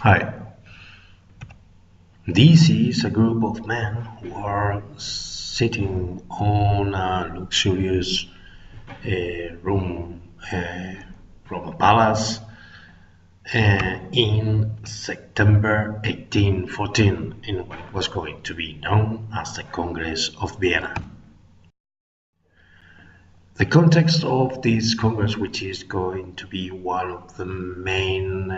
Hi, this is a group of men who are sitting on a luxurious room from a palace in September 1814 in what was going to be known as the Congress of Vienna. The context of this Congress, which is going to be one of the main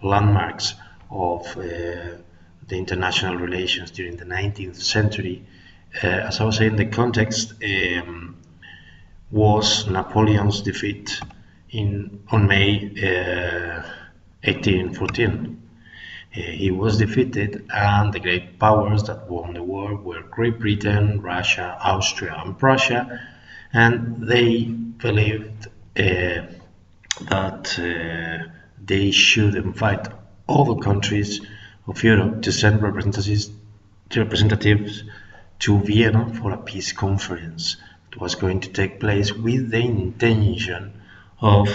landmarks of the international relations during the 19th century, as I was saying, the context was Napoleon's defeat on May 1814. He was defeated, and the great powers that won the war were Great Britain, Russia, Austria, and Prussia, and they believed that they should invite other countries of Europe to send representatives to Vienna for a peace conference. It was going to take place with the intention of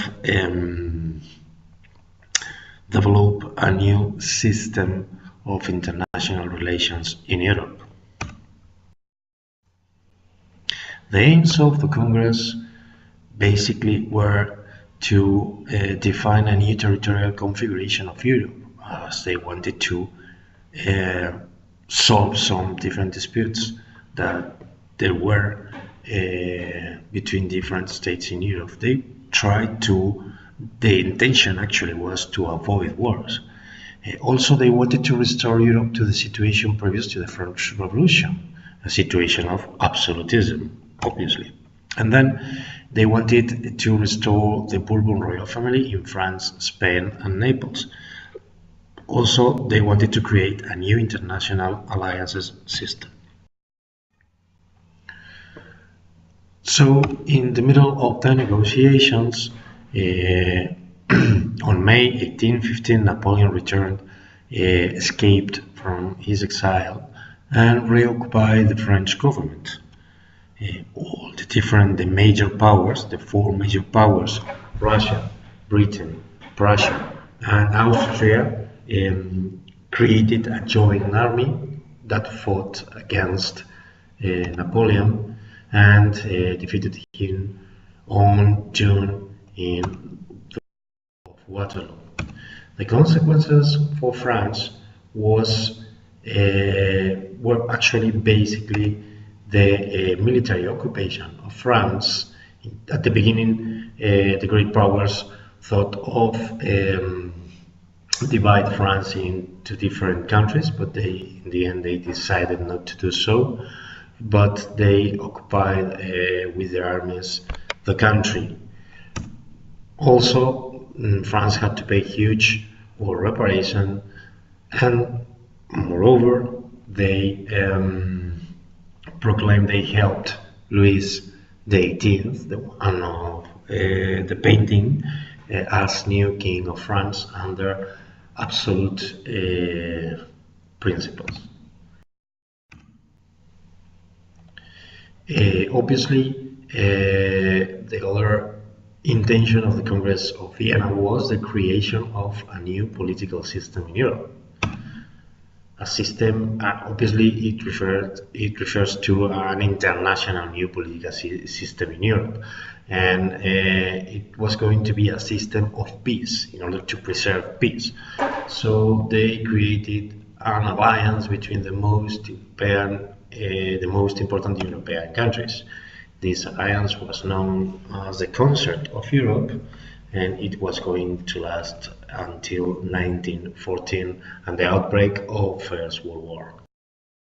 develop a new system of international relations in Europe. The aims of the Congress basically were to define a new territorial configuration of Europe, as they wanted to solve some different disputes that there were between different states in Europe. They tried to, the intention actually was to avoid wars. Also, they wanted to restore Europe to the situation previous to the French Revolution, a situation of absolutism, obviously. And then they wanted to restore the Bourbon royal family in France, Spain, and Naples. Also, they wanted to create a new international alliances system. So, in the middle of the negotiations, on May 1815, Napoleon returned, escaped from his exile, and reoccupied the French government. All the major powers, the four major powers, Russia, Britain, Prussia, and Austria, created a joint army that fought against Napoleon and defeated him on June in the Battle of Waterloo. The consequences for France were actually basically the military occupation of France. At the beginning, the great powers thought of divide France into different countries, but in the end they decided not to do so. But they occupied with their armies the country. Also, France had to pay huge war reparation, and moreover, they proclaimed they helped Louis XVIII, the one of the painting, as new king of France under absolute principles. Obviously, the other intention of the Congress of Vienna was the creation of a new political system in Europe. A system, obviously, it refers to an international new political system in Europe, and it was going to be a system of peace in order to preserve peace. So they created an alliance between the most important European countries. This alliance was known as the Concert of Europe, and it was going to last until 1914 and the outbreak of First World War.